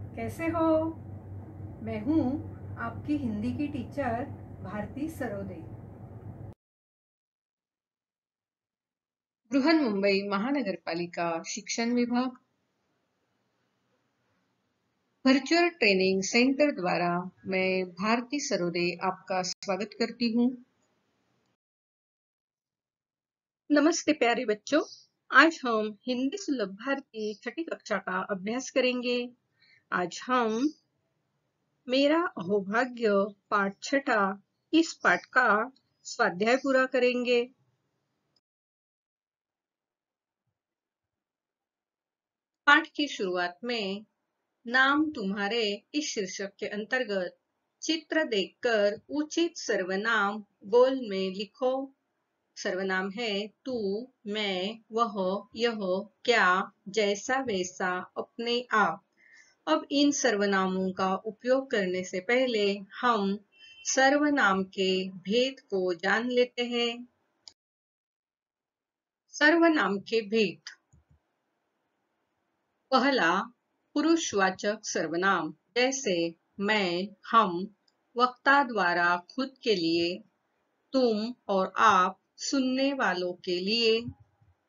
कैसे हो? मैं हूँ आपकी हिंदी की टीचर भारती सरोदे। बृहन्मुंबई महानगरपालिका शिक्षण विभाग वर्चुअल ट्रेनिंग सेंटर द्वारा मैं भारती सरोदे आपका स्वागत करती हूँ। नमस्ते प्यारे बच्चों, आज हम हिंदी सुलभ भारती छठी कक्षा का अभ्यास करेंगे। आज हम मेरा अहोभाग्य पाठ छठा इस पाठ का स्वाध्याय पूरा करेंगे। पाठ की शुरुआत में नाम तुम्हारे इस शीर्षक के अंतर्गत चित्र देखकर उचित सर्वनाम गोल में लिखो। सर्वनाम है तू, मैं, वह, यह, क्या, जैसा वैसा, अपने आप। अब इन सर्वनामों का उपयोग करने से पहले हम सर्वनाम के भेद को जान लेते हैं। सर्वनाम के भेद। पहला, पुरुषवाचक सर्वनाम जैसे मैं, हम, वक्ता द्वारा खुद के लिए, तुम और आप सुनने वालों के लिए,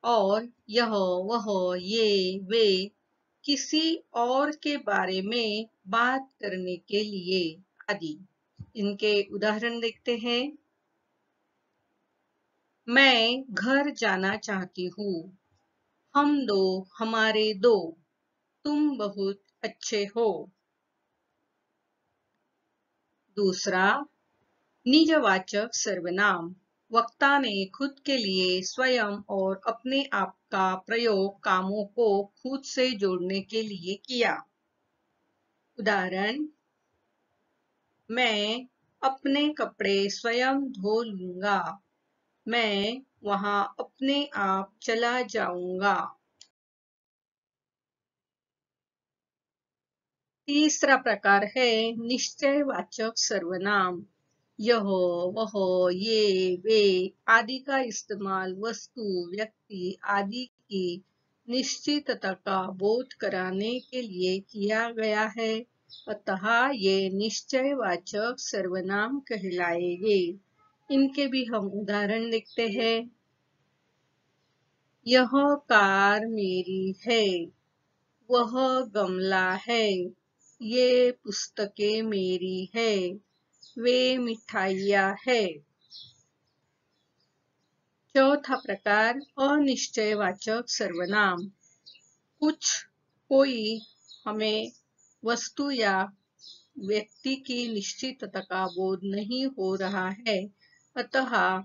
और यह, वह, ये, वे किसी और के बारे में बात करने के लिए आदि। इनके उदाहरण देखते हैं। मैं घर जाना चाहती हूँ। हम दो, हमारे दो, तुम बहुत अच्छे हो। दूसरा, निजवाचक सर्वनाम वक्ता ने खुद के लिए, स्वयं और अपने आप का प्रयोग कामों को खुद से जोड़ने के लिए किया। उदाहरण, मैं अपने कपड़े स्वयं धो लूंगा। मैं वहां अपने आप चला जाऊंगा। तीसरा प्रकार है निश्चयवाचक सर्वनाम। यह, वह, ये, वे आदि का इस्तेमाल वस्तु, व्यक्ति आदि की निश्चितता का बोध कराने के लिए किया गया है, अतः ये निश्चयवाचक सर्वनाम कहलाएंगे। इनके भी हम उदाहरण देखते हैं। यह कार मेरी है। वह गमला है। ये पुस्तकें मेरी है। वे मिठाइयाँ है। चौथा प्रकार अनिश्चयवाचक सर्वनाम। कुछ, कोई हमें वस्तु या व्यक्ति की निश्चितता का बोध नहीं हो रहा है, अतः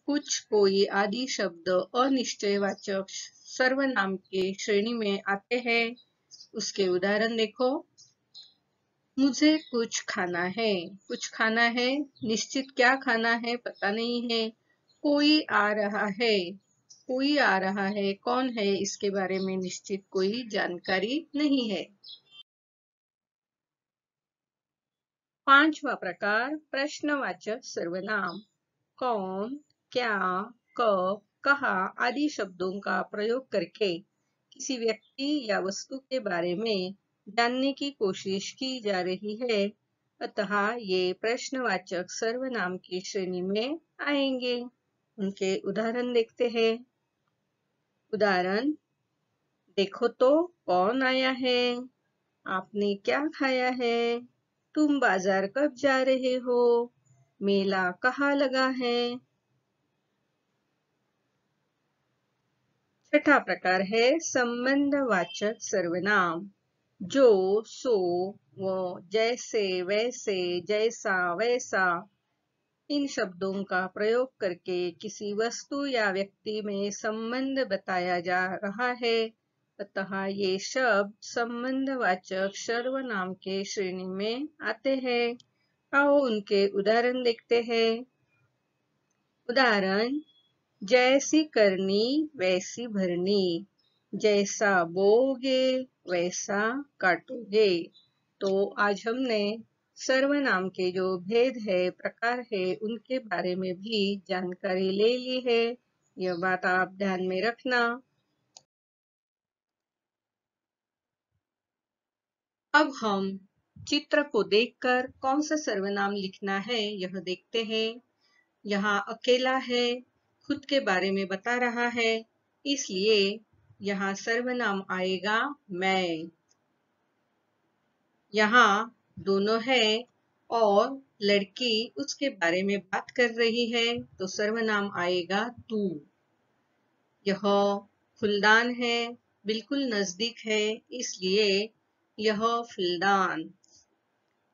कुछ, कोई आदि शब्द अनिश्चयवाचक सर्वनाम के श्रेणी में आते हैं। उसके उदाहरण देखो। मुझे कुछ खाना है। कुछ खाना है, निश्चित क्या खाना है पता नहीं है। कोई आ रहा है। कोई आ रहा है, कौन है इसके बारे में निश्चित कोई जानकारी नहीं है। पांचवा प्रकार प्रश्नवाचक सर्वनाम। कौन, क्या, कब, कहा आदि शब्दों का प्रयोग करके किसी व्यक्ति या वस्तु के बारे में जानने की कोशिश की जा रही है, अतः ये प्रश्नवाचक सर्वनाम की श्रेणी में आएंगे। उनके उदाहरण देखते हैं। उदाहरण, देखो तो कौन आया है। आपने क्या खाया है। तुम बाजार कब जा रहे हो। मेला कहाँ लगा है। छठा प्रकार है संबंधवाचक सर्वनाम। जो, सो, वो, जैसे, वैसे, जैसा, वैसा इन शब्दों का प्रयोग करके किसी वस्तु या व्यक्ति में संबंध बताया जा रहा है, अतः ये शब्द संबंधवाचक सर्वनाम के श्रेणी में आते हैं। आओ उनके उदाहरण देखते हैं। उदाहरण, जैसी करनी वैसी भरनी। जैसा बोओगे वैसा काटोगे। तो आज हमने सर्वनाम के जो भेद है, प्रकार है, उनके बारे में भी जानकारी ले ली है। यह बात आप ध्यान में रखना। अब हम चित्र को देखकर कौन सा सर्वनाम लिखना है यह देखते हैं। यहाँ अकेला है, खुद के बारे में बता रहा है, इसलिए यहाँ सर्वनाम आएगा मैं। यहाँ दोनों है और लड़की उसके बारे में बात कर रही है तो सर्वनाम आएगा तू। यह फूलदान है, बिल्कुल नजदीक है, इसलिए यह फूलदान।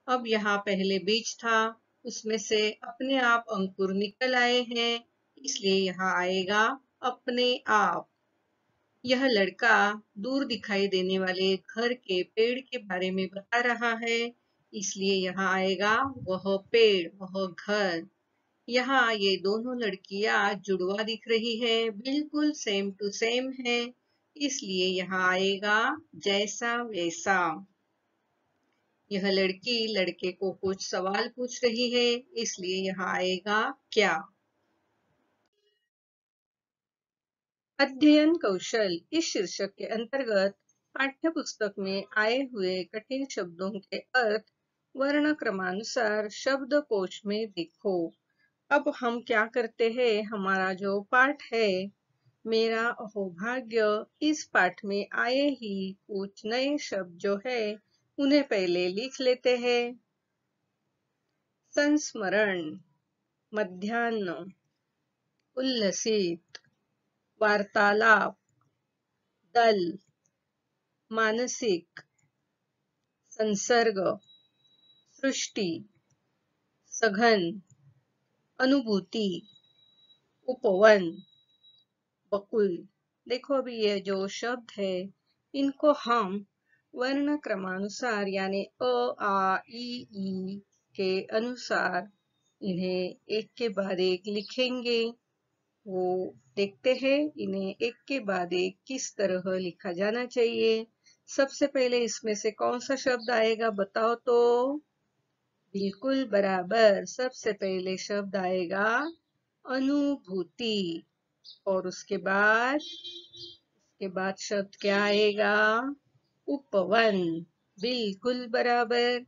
अब यहाँ पहले बीज था, उसमें से अपने आप अंकुर निकल आए हैं, इसलिए यहाँ आएगा अपने आप। यह लड़का दूर दिखाई देने वाले घर के पेड़ के बारे में बता रहा है, इसलिए यहाँ आएगा वह पेड़, वह घर। यहाँ ये दोनों लड़कियां जुड़वा दिख रही है, बिल्कुल सेम टू सेम है, इसलिए यहाँ आएगा जैसा वैसा। यह लड़की लड़के को कुछ सवाल पूछ रही है, इसलिए यहाँ आएगा क्या। अध्ययन कौशल इस शीर्षक के अंतर्गत पाठ्य पुस्तक में आए हुए कठिन शब्दों के अर्थ वर्ण क्रमानुसार शब्दकोश में देखो। अब हम क्या करते हैं, हमारा जो पाठ है मेरा अहोभाग्य, इस पाठ में आए ही कुछ नए शब्द जो है उन्हें पहले लिख लेते हैं। संस्मरण, मध्याह्न, उल्लसित, वार्तालाप, दल, मानसिक, संसर्ग, सृष्टि, सघन, अनुभूति, उपवन, बकुल। देखो अभी ये जो शब्द है इनको हम वर्ण क्रमानुसार यानी अ आ ई के अनुसार इन्हें एक के बाद एक लिखेंगे। वो देखते हैं इन्हें एक के बाद एक किस तरह लिखा जाना चाहिए। सबसे पहले इसमें से कौन सा शब्द आएगा बताओ तो। बिल्कुल बराबर, सबसे पहले शब्द आएगा अनुभूति। और उसके बाद शब्द क्या आएगा, उपवन। बिल्कुल बराबर।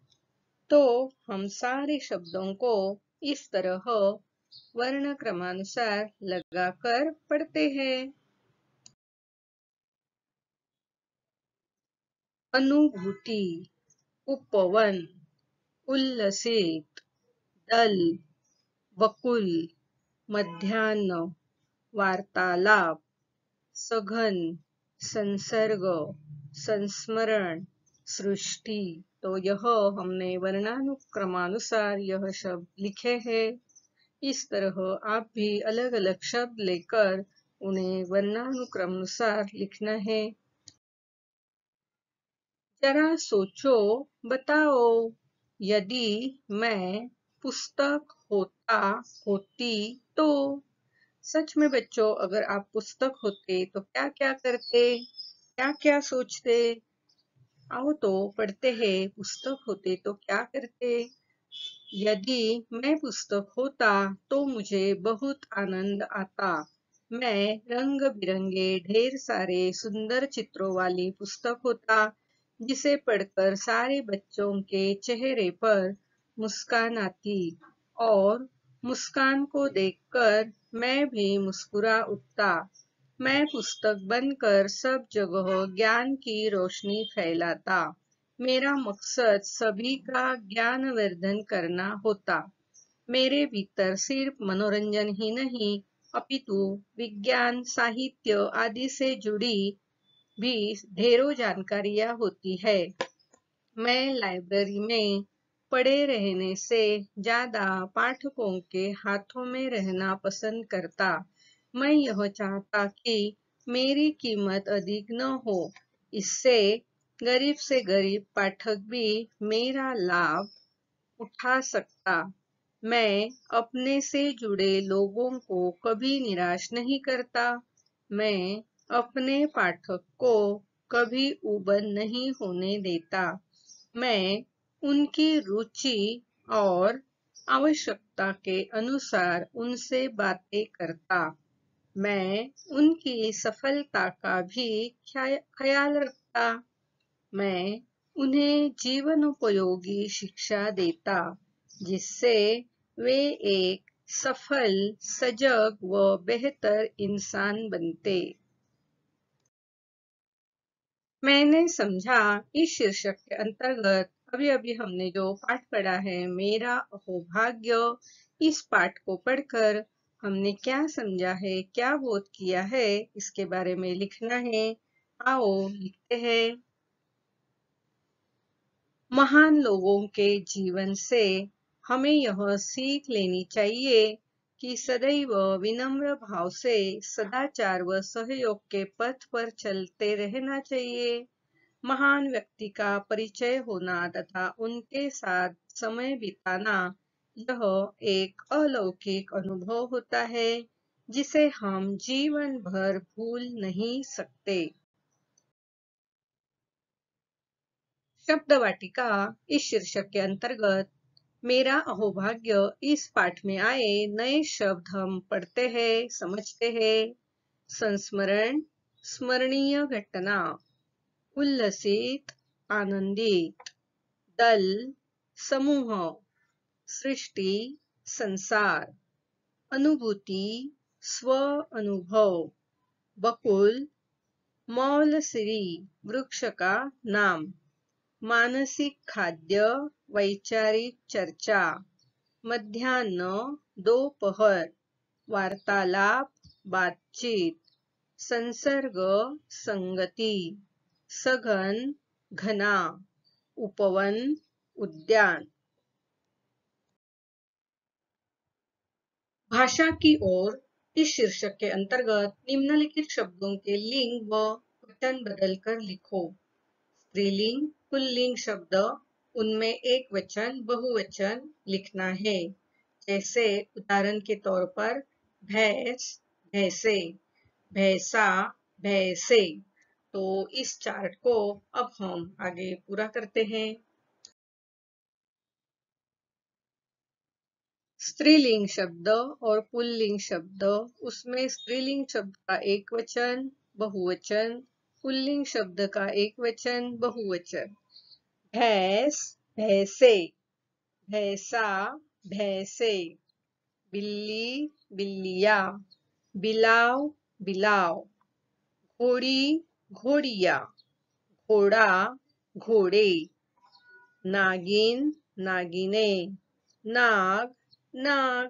तो हम सारे शब्दों को इस तरह वर्ण क्रमानुसार लगाकर पढ़ते हैं। अनुभूति, उपवन, उल्लसित, दल, वकुल, मध्याह्न, वार्तालाप, सघन, संसर्ग, संस्मरण, सृष्टि। तो यह हमने वर्णानुक्रमानुसार यह शब्द लिखे हैं। इस तरह आप भी अलग अलग शब्द लेकर उन्हें वर्णानुक्रमानुसार लिखना है। जरा सोचो, बताओ, यदि मैं पुस्तक होती तो। सच में बच्चों, अगर आप पुस्तक होते तो क्या क्या करते, क्या क्या सोचते। आओ तो पढ़ते हैं, पुस्तक होते तो क्या करते। यदि मैं पुस्तक होता तो मुझे बहुत आनंद आता। मैं रंग बिरंगे ढेर सारे सुंदर चित्रों वाली पुस्तक होता, जिसे पढ़कर सारे बच्चों के चेहरे पर मुस्कान आती और मुस्कान को देखकर मैं भी मुस्कुरा उठता। मैं पुस्तक बनकर सब जगह ज्ञान की रोशनी फैलाता। मेरा मकसद सभी का ज्ञानवर्धन करना होता। मेरे भीतर सिर्फ मनोरंजन ही नहीं, अपितु विज्ञान, साहित्य आदि से जुड़ी भी ढेरों जानकारियां होती है। मैं लाइब्रेरी में पड़े रहने से ज्यादा पाठकों के हाथों में रहना पसंद करता। मैं यह चाहता कि मेरी कीमत अधिक न हो, इससे गरीब से गरीब पाठक भी मेरा लाभ उठा सकता। मैं अपने से जुड़े लोगों को कभी निराश नहीं करता। मैं अपने पाठक को कभी उबन नहीं होने देता। मैं उनकी रुचि और आवश्यकता के अनुसार उनसे बातें करता। मैं उनकी सफलता का भी ख्याल रखता। मैं उन्हें जीवनोपयोगी शिक्षा देता, जिससे वे एक सफल, सजग व बेहतर इंसान बनते। मैंने समझा इस शीर्षक के अंतर्गत अभी अभी हमने जो पाठ पढ़ा है, मेरा अहोभाग्य, इस पाठ को पढ़कर हमने क्या समझा है, क्या बोध किया है, इसके बारे में लिखना है। आओ लिखते हैं। महान लोगों के जीवन से हमें यह सीख लेनी चाहिए कि सदैव विनम्र भाव से सदाचार व सहयोग के पथ पर चलते रहना चाहिए। महान व्यक्ति का परिचय होना तथा उनके साथ समय बिताना यह एक अलौकिक अनुभव होता है, जिसे हम जीवन भर भूल नहीं सकते। शब्द वाटिका इस शीर्षक के अंतर्गत मेरा अहोभाग्य इस पाठ में आए नए शब्द हम पढ़ते हैं, समझते हैं। संस्मरण, स्मरणीय घटना, उल्लसित, आनंदित, दल, समूह, सृष्टि, संसार, अनुभूति, स्व अनुभव, बकुल, मौलसिरी, वृक्ष का नाम, मानसिक खाद्य, वैचारिक चर्चा, मध्याह्न, दोपहर, वार्तालाप, बातचीत, संसर्ग, संगति, सघन, घना, उपवन, उद्यान। भाषा की ओर इस शीर्षक के अंतर्गत निम्नलिखित शब्दों के लिंग व वचन बदलकर लिखो। स्त्रीलिंग, पुल्लिंग शब्द, उनमें एक वचन, बहुवचन लिखना है। जैसे उदाहरण के तौर पर भैंस, भैंसे, भैंसा, भैंसे। तो इस चार्ट को अब हम आगे पूरा करते हैं। स्त्रीलिंग शब्द और पुल्लिंग शब्द, उसमें स्त्रीलिंग शब्द का एक वचन, बहुवचन, पुल्लिंग शब्द का एक वचन, बहुवचन। भैंस, भैंसे, भैंसा, भैंसे, बिल्ली, बिल्लिया, बिलाव, बिलाव, घोड़ी, घोड़िया, घोड़ा, घोड़े, नागिन, नागिने, नाग, नाग,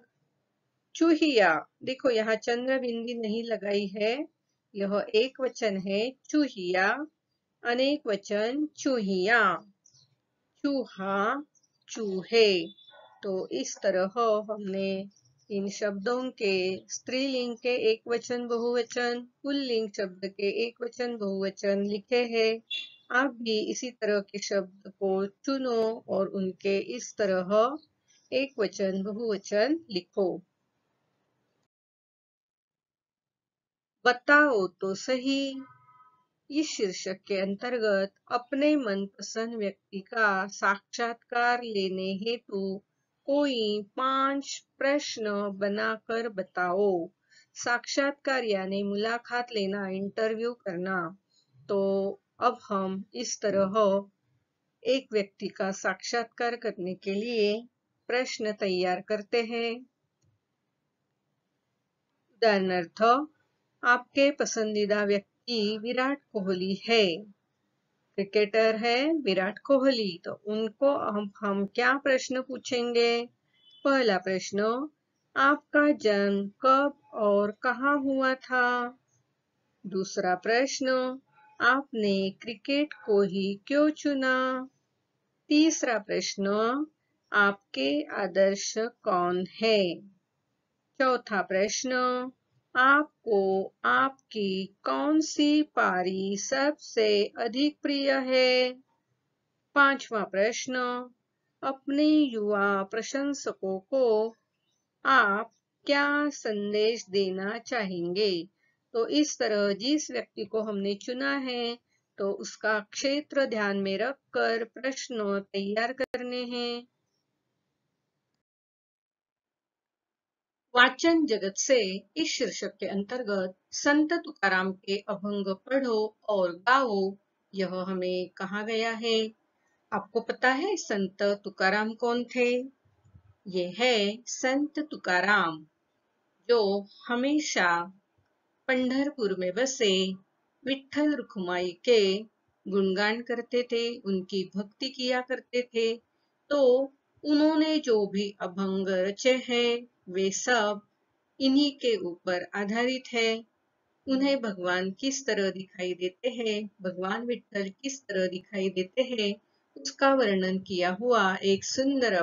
चूहिया। देखो यहाँ चंद्र बिंदी नहीं लगाई है, यह एक वचन है चूहिया, अनेक वचन चूहिया, चूहा, चूहे। तो इस तरह हमने इन शब्दों के स्त्रीलिंग के एक वचन, बहुवचन, पुल्लिंग शब्द के एक वचन, बहुवचन लिखे हैं। आप भी इसी तरह के शब्द को चुनो और उनके इस तरह एक वचन, बहुवचन लिखो। बताओ तो सही इस शीर्षक के अंतर्गत अपने मनपसंद व्यक्ति का साक्षात्कार लेने हेतु कोई 5 प्रश्न बनाकर बताओ। साक्षात्कार यानी मुलाकात लेना, इंटरव्यू करना। तो अब हम इस तरह एक व्यक्ति का साक्षात्कार करने के लिए प्रश्न तैयार करते हैं। उदाहरणार्थ, आपके पसंदीदा व्यक्ति विराट कोहली है, क्रिकेटर है विराट कोहली। तो उनको हम क्या प्रश्न पूछेंगे? पहला प्रश्न, आपका जन्म कब और कहाँ हुआ था? दूसरा प्रश्न, आपने क्रिकेट को ही क्यों चुना? तीसरा प्रश्न, आपके आदर्श कौन है? चौथा प्रश्न, आपको आपकी कौन सी पारी सबसे अधिक प्रिय है? पांचवा प्रश्न, अपने युवा प्रशंसकों को आप क्या संदेश देना चाहेंगे? तो इस तरह जिस व्यक्ति को हमने चुना है, तो उसका क्षेत्र ध्यान में रखकर प्रश्न तैयार करने हैं। वाचन जगत से इस शीर्षक के अंतर्गत संत तुकाराम के अभंग पढ़ो और गाओ, यह हमें कहा गया है। आपको पता है संत तुकाराम कौन थे? ये है संत तुकाराम, जो हमेशा पंढरपुर में बसे विठ्ठल रुक्माई के गुणगान करते थे, उनकी भक्ति किया करते थे। तो उन्होंने जो भी अभंग रचे हैं वे सब इन्हीं के ऊपर आधारित है। उन्हें भगवान किस तरह दिखाई देते हैं, भगवान विठ्ठल किस तरह दिखाई देते हैं, उसका वर्णन किया हुआ एक सुंदर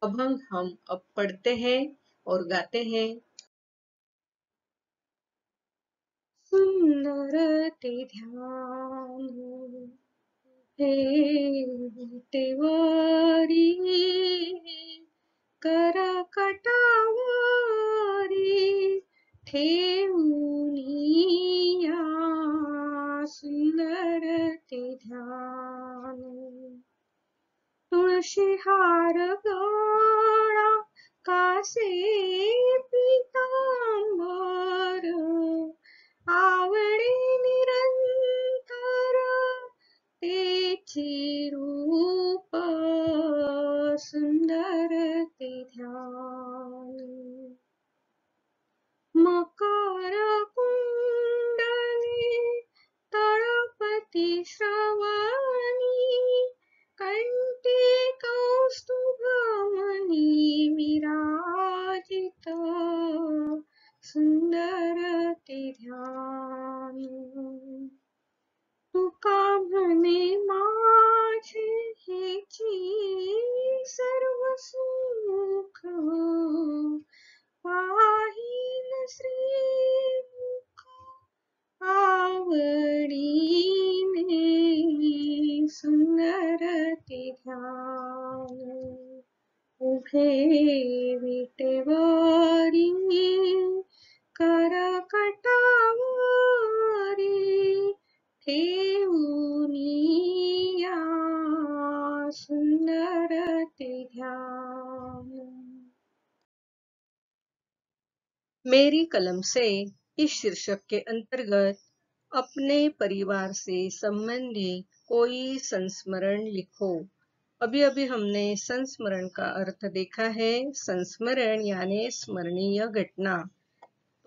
अभंग हम अब पढ़ते हैं और गाते हैं। सुंदर ते ध्यान हे विटेवरी, करकटावरी ठेवूनिया, सुंदर ते ध्यान। तुळशी हार गळा कासे पीतांबर, आवडे निरंतर तेची रूप, सुंदर ते ध्यान। मकर कुंडले तळपती श्रवणी, कंठी कौस्तुभमणी विराजित, सुंदर ते ध्यान। तुका म्हणे माझे हेची सर्व सुख, पाहिन श्रीमुख आवडीने, सुंदर ते ध्यान। उभे विटेवरी, करकटावरी ठेवूनिया, सुंदर ते ध्यान। मेरी कलम से इस शीर्षक के अंतर्गत अपने परिवार से संबंधित कोई संस्मरण लिखो। अभी अभी हमने संस्मरण का अर्थ देखा है। संस्मरण यानी स्मरणीय घटना।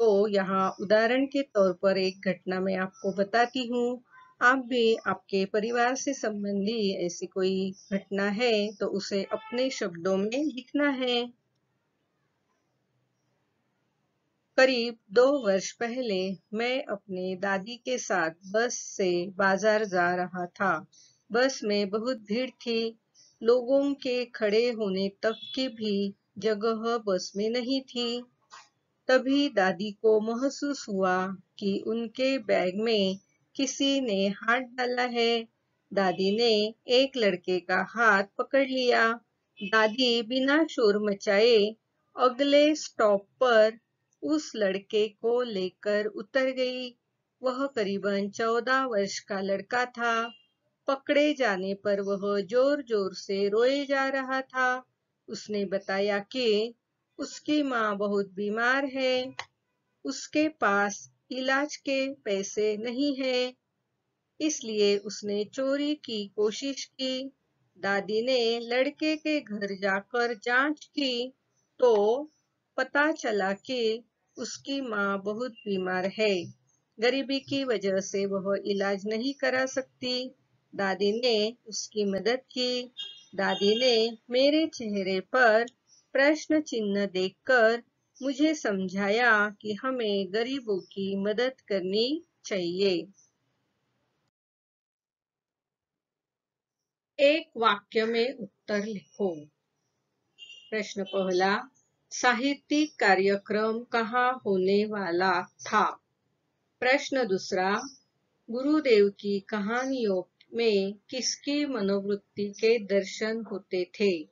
तो यहाँ उदाहरण के तौर पर एक घटना मैं आपको बताती हूँ। आप भी आपके परिवार से संबंधी ऐसी कोई घटना है तो उसे अपने शब्दों में लिखना है। करीब 2 वर्ष पहले मैं अपने दादी के साथ बस से बाजार जा रहा था। बस में बहुत भीड़ थी। लोगों के खड़े होने तक की भी जगह बस में नहीं थी। तभी दादी को महसूस हुआ कि उनके बैग में किसी ने हाथ डाला है। दादी ने एक लड़के का हाथ पकड़ लिया। दादी बिना शोर मचाए अगले स्टॉप पर उस लड़के को लेकर उतर गई। वह करीबन 14 वर्ष का लड़का था। पकड़े जाने पर वह जोर जोर से रोए जा रहा था। उसने बताया कि उसकी माँ बहुत बीमार है, उसके पास इलाज के पैसे नहीं है, इसलिए उसने चोरी की कोशिश की। दादी ने लड़के के घर जाकर जांच की तो पता चला कि उसकी माँ बहुत बीमार है। गरीबी की वजह से वह इलाज नहीं करा सकती। दादी ने उसकी मदद की। दादी ने मेरे चेहरे पर प्रश्न चिन्ह देखकर मुझे समझाया कि हमें गरीबों की मदद करनी चाहिए। एक वाक्य में उत्तर लिखो। प्रश्न पहला, साहित्यिक कार्यक्रम कहाँ होने वाला था? प्रश्न दूसरा, गुरुदेव की कहानियों में किसकी मनोवृत्ति के दर्शन होते थे?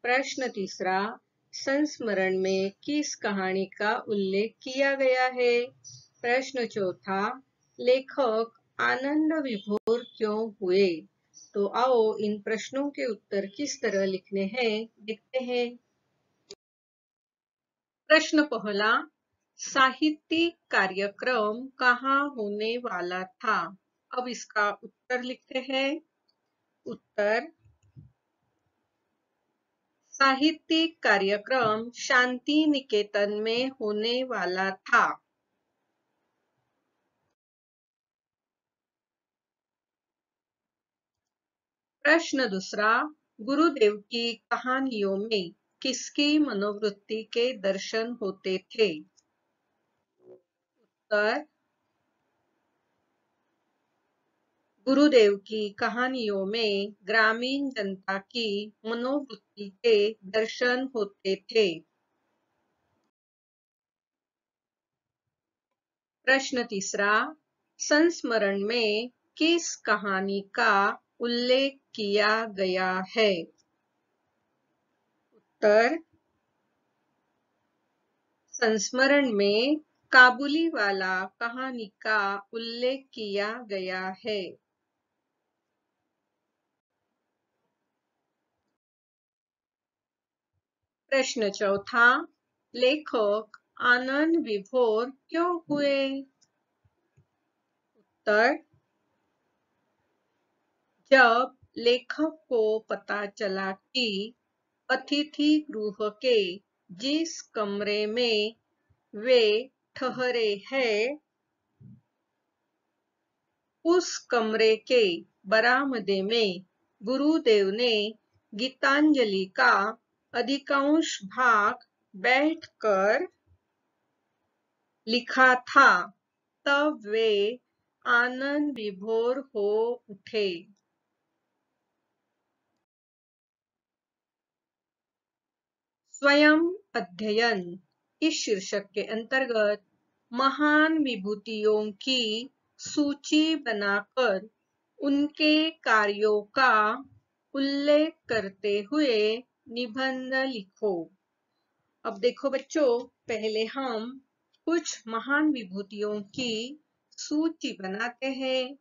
प्रश्न तीसरा, संस्मरण में किस कहानी का उल्लेख किया गया है? प्रश्न चौथा, लेखक आनंद विभोर क्यों हुए? तो आओ इन प्रश्नों के उत्तर किस तरह लिखने हैं देखते हैं। प्रश्न पहला, साहित्यिक कार्यक्रम कहाँ होने वाला था? अब इसका उत्तर लिखते हैं। उत्तर, साहित्यिक कार्यक्रम शांति निकेतन में होने वाला था। प्रश्न दूसरा, गुरुदेव की कहानियों में किसकी मनोवृत्ति के दर्शन होते थे? उत्तर, गुरुदेव की कहानियों में ग्रामीण जनता की मनोवृत्ति के दर्शन होते थे। प्रश्न तीसरा, संस्मरण में किस कहानी का उल्लेख किया गया है? उत्तर, संस्मरण में काबुलीवाला कहानी का उल्लेख किया गया है। प्रश्न चौथा, लेखक आनंद विभोर क्यों हुए? उत्तर, जब लेखक को पता चला कि अतिथि गृह के जिस कमरे में वे ठहरे हैं, उस कमरे के बरामदे में गुरुदेव ने गीतांजलि का अधिकांश भाग बैठकर लिखा था, तब वे आनंद विभोर हो उठे। स्वयं अध्ययन इस शीर्षक के अंतर्गत महान विभूतियों की सूची बनाकर उनके कार्यों का उल्लेख करते हुए निबंध लिखो। अब देखो बच्चों, पहले हम कुछ महान विभूतियों की सूची बनाते हैं,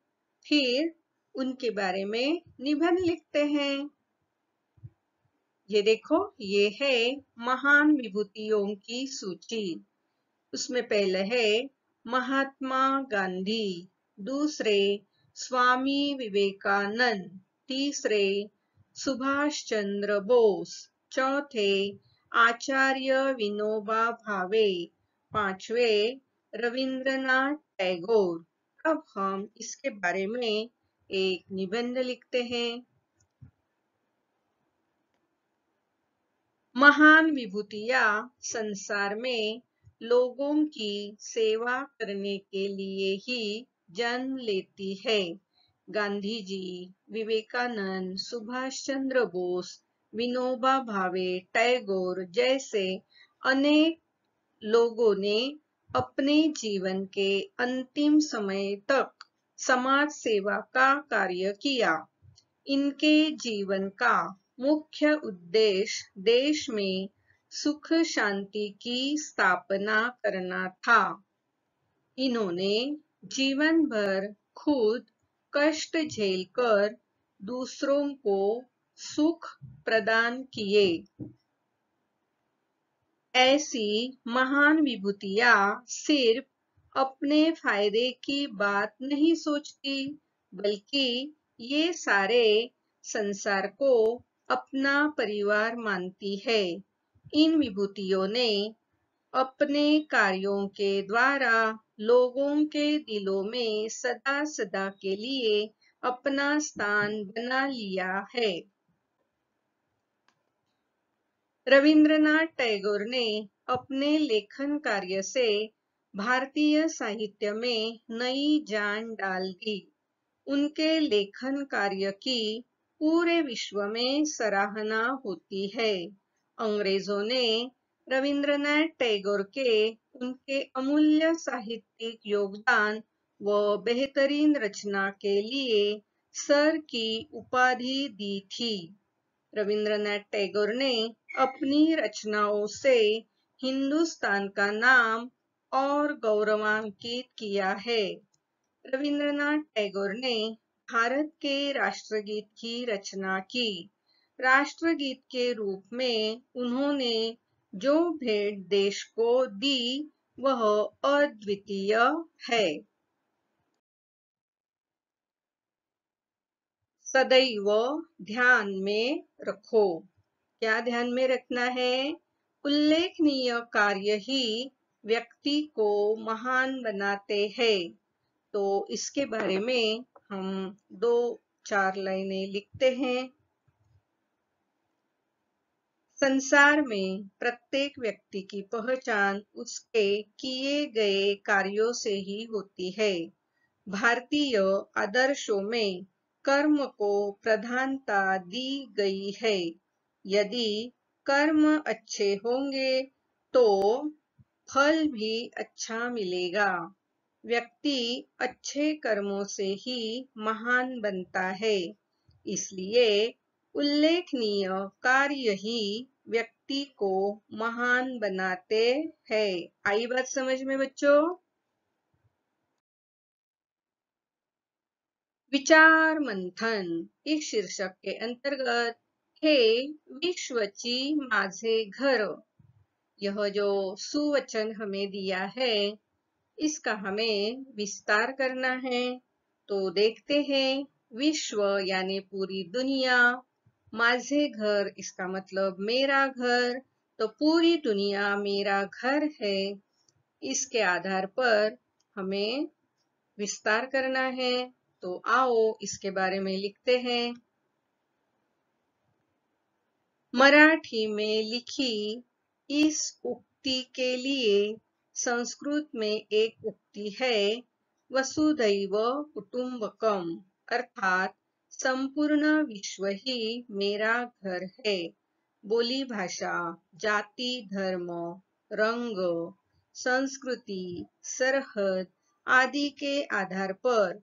फिर उनके बारे में निबंध लिखते हैं। ये देखो, ये है महान विभूतियों की सूची। उसमें पहले है महात्मा गांधी, दूसरे स्वामी विवेकानंद, तीसरे सुभाष चंद्र बोस, चौथे आचार्य विनोबा भावे, पांचवे रविंद्रनाथ टैगोर। अब हम इसके बारे में एक निबंध लिखते हैं। महान विभूतियां संसार में लोगों की सेवा करने के लिए ही जन्म लेती है। गांधी जी, विवेकानंद, सुभाष चंद्र बोस, विनोबा भावे, टैगोर जैसे अनेक लोगों ने अपने जीवन के अंतिम समय तक समाज सेवा का कार्य किया। इनके जीवन का मुख्य उद्देश्य देश में सुख शांति की स्थापना करना था। इन्होंने जीवन भर खुद कष्ट झेलकर दूसरों को सुख प्रदान किए। ऐसी महान विभूतियां सिर्फ अपने फायदे की बात नहीं सोचती, बल्कि ये सारे संसार को अपना परिवार मानती है। इन विभूतियों ने अपने कार्यों के द्वारा लोगों के दिलों में सदा सदा के लिए अपना स्थान बना लिया है। रविंद्रनाथ टैगोर ने अपने लेखन कार्य से भारतीय साहित्य में नई जान डाल दी। उनके लेखन कार्य की पूरे विश्व में सराहना होती है। अंग्रेजों ने रविंद्रनाथ टैगोर के उनके अमूल्य साहित्यिक योगदान व बेहतरीन रचना के लिए सर की उपाधि दी थी। रविंद्रनाथ टैगोर ने अपनी रचनाओं से हिंदुस्तान का नाम और गौरवान्वित किया है। रविंद्रनाथ टैगोर ने भारत के राष्ट्रगीत की रचना की। राष्ट्रगीत के रूप में उन्होंने जो भेंट देश को दी वह अद्वितीय है। सदैव ध्यान में रखो क्या ध्यान में रखना है? उल्लेखनीय कार्य ही व्यक्ति को महान बनाते हैं। तो इसके बारे में हम 2-4 लाइनें लिखते हैं। संसार में प्रत्येक व्यक्ति की पहचान उसके किए गए कार्यों से ही होती है। भारतीय आदर्शों में कर्म को प्रधानता दी गई है। यदि कर्म अच्छे होंगे तो फल भी अच्छा मिलेगा। व्यक्ति अच्छे कर्मों से ही महान बनता है। इसलिए उल्लेखनीय कार्य ही व्यक्ति को महान बनाते हैं। आई बात समझ में बच्चों? विचार मंथन इस शीर्षक के अंतर्गत हे विश्वची माझे घर, यह जो सुवचन हमें दिया है इसका हमें विस्तार करना है। तो देखते हैं। विश्व यानी पूरी दुनिया, माझे घर इसका मतलब मेरा घर, तो पूरी दुनिया मेरा घर है। इसके आधार पर हमें विस्तार करना है। तो आओ इसके बारे में लिखते हैं। मराठी में लिखी इस उक्ति के लिए संस्कृत में एक उक्ति है, वसुधैव कुटुंबकम, अर्थात संपूर्ण विश्व ही मेरा घर है। बोली भाषा, जाति धर्म, रंग, संस्कृति, सरहद आदि के आधार पर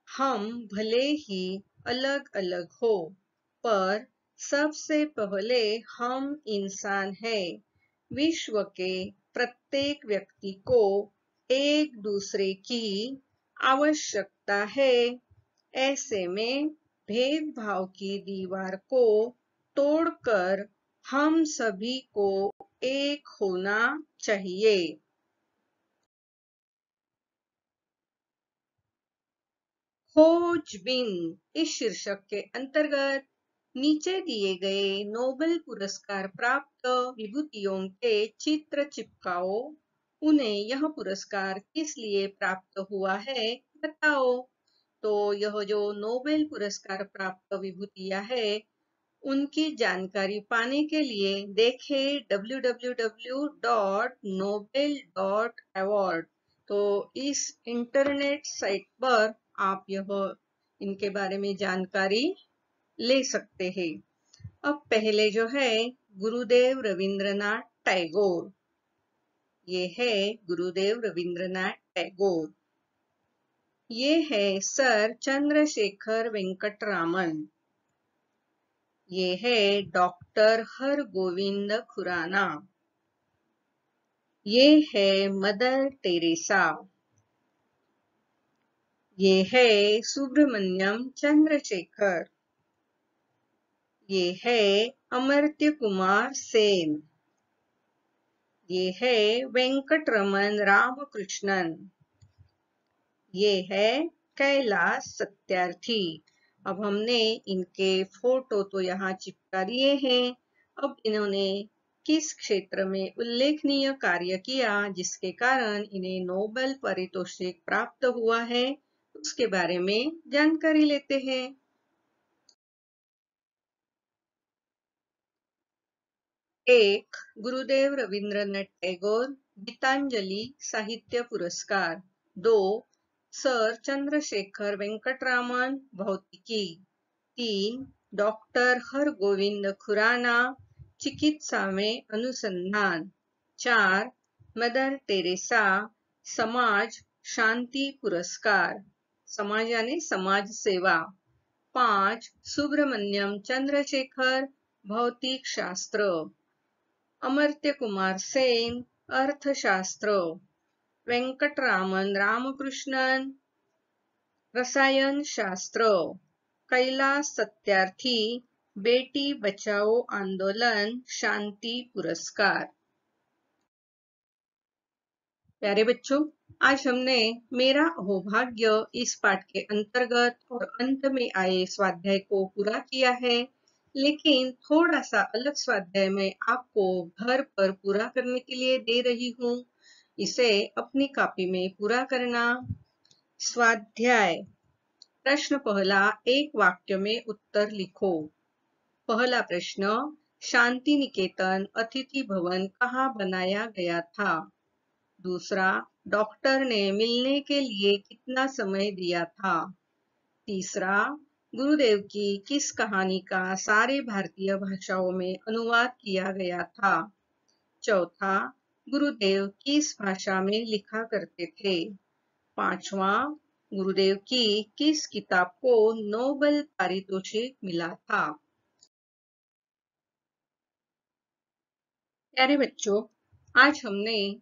हम भले ही अलग अलग हो, पर सबसे पहले हम इंसान हैं। विश्व के प्रत्येक व्यक्ति को एक दूसरे की आवश्यकता है। ऐसे में भेदभाव की दीवार को तोड़कर हम सभी को एक होना चाहिए। खोजबीन इस शीर्षक के अंतर्गत नीचे दिए गए नोबेल पुरस्कार प्राप्त विभूतियों के चित्र चिपकाओ। उन्हें यह पुरस्कार किस लिए प्राप्त हुआ है बताओ। तो यह जो नोबेल पुरस्कार प्राप्त विभूतियां है उनकी जानकारी पाने के लिए देखें www.nobel.award। तो इस इंटरनेट साइट पर आप इनके बारे में जानकारी ले सकते हैं। अब पहले जो है गुरुदेव रविंद्रनाथ टैगोर, ये है गुरुदेव रविंद्रनाथ टैगोर। ये है सर चंद्रशेखर वेंकट रामन। ये है डॉक्टर हरगोविंद खुराना। ये है मदर टेरेसा। ये है सुब्रमण्यम चंद्रशेखर। ये है अमर्त्य कुमार सेन। ये है वेंकटरमन रामकृष्णन। ये है कैलाश सत्यार्थी। अब हमने इनके फोटो तो यहाँ चिपका दिए हैं। अब इन्होंने किस क्षेत्र में उल्लेखनीय कार्य किया जिसके कारण इन्हें नोबेल पारितोषिक प्राप्त हुआ है उसके बारे में जानकारी लेते हैं। एक, गुरुदेव रविंद्रनाथ टैगोर गीतांजलि साहित्य पुरस्कार। 2, सर चंद्रशेखर वेंकटरामन भौतिकी। 3, डॉक्टर हरगोविंद खुराना चिकित्सा में अनुसंधान। 4, मदर टेरेसा समाज शांति पुरस्कार, समाज यानी समाज सेवा। 5, सुब्रमण्यम चंद्रशेखर भौतिक शास्त्र। अमर्त्य कुमार सेन अर्थशास्त्र। वेंकटरामन रामकृष्णन रसायन शास्त्र। कैलाश सत्यार्थी बेटी बचाओ आंदोलन शांति पुरस्कार। प्यारे बच्चों, आज हमने मेरा अहोभाग्य इस पाठ के अंतर्गत और अंत में आए स्वाध्याय को पूरा किया है। लेकिन थोड़ा सा अलग स्वाध्याय मैं आपको घर पर पूरा करने के लिए दे रही हूँ। इसे अपनी कॉपी में पूरा करना। स्वाध्याय प्रश्न पहला, एक वाक्य में उत्तर लिखो। पहला प्रश्न, शांति निकेतन अतिथि भवन कहाँ बनाया गया था? दूसरा, डॉक्टर ने मिलने के लिए कितना समय दिया था? तीसरा, गुरुदेव की किस कहानी का सारे भारतीय भाषाओं में अनुवाद किया गया था? चौथा, गुरुदेव किस भाषा में लिखा करते थे? पांचवा, गुरुदेव की किस किताब को नोबेल पारितोषिक मिला था? प्यारे बच्चों, आज हमने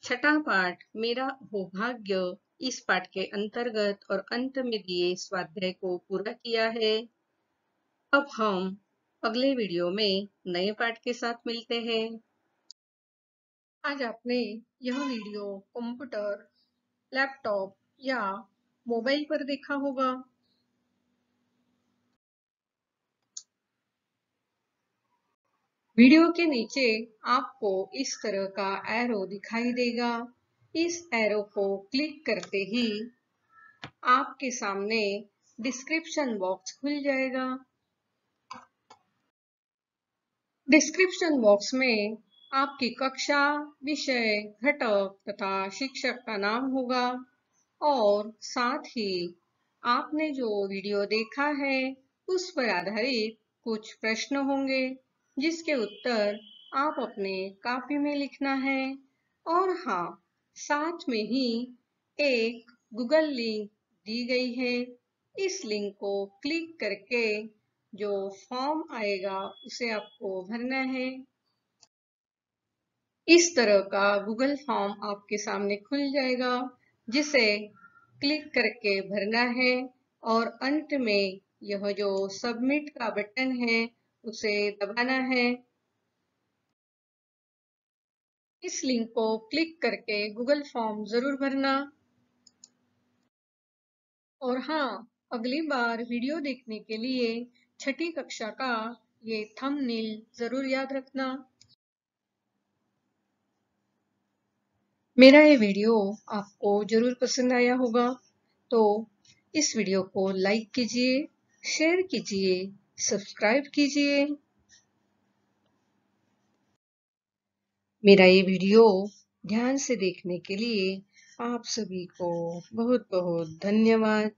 छठा पाठ मेरा सौभाग्य इस पाठ के अंतर्गत और अंत में दिए स्वाध्याय को पूरा किया है। अब हम अगले वीडियो में नए पाठ के साथ मिलते हैं। आज आपने यह वीडियो कंप्यूटर, लैपटॉप या मोबाइल पर देखा होगा। वीडियो के नीचे आपको इस तरह का एरो दिखाई देगा। इस एरो को क्लिक करते ही आपके सामने डिस्क्रिप्शन बॉक्स खुल जाएगा। डिस्क्रिप्शन बॉक्स में आपकी कक्षा, विषय, घटक तथा शिक्षक का नाम होगा और साथ ही आपने जो वीडियो देखा है उस पर आधारित कुछ प्रश्न होंगे जिसके उत्तर आप अपने कॉपी में लिखना है। और हाँ, साथ में ही एक गूगल लिंक दी गई है। इस लिंक को क्लिक करके जो फॉर्म आएगा उसे आपको भरना है। इस तरह का गूगल फॉर्म आपके सामने खुल जाएगा जिसे क्लिक करके भरना है और अंत में यह जो सबमिट का बटन है उसे दबाना है। इस लिंक को क्लिक करके गूगल फॉर्म जरूर भरना। और हाँ, अगली बार वीडियो देखने के लिए छठी कक्षा का ये थंबनेल जरूर याद रखना। मेरा ये वीडियो आपको जरूर पसंद आया होगा, तो इस वीडियो को लाइक कीजिए, शेयर कीजिए, सब्सक्राइब कीजिए। मेरा ये वीडियो ध्यान से देखने के लिए आप सभी को बहुत बहुत धन्यवाद।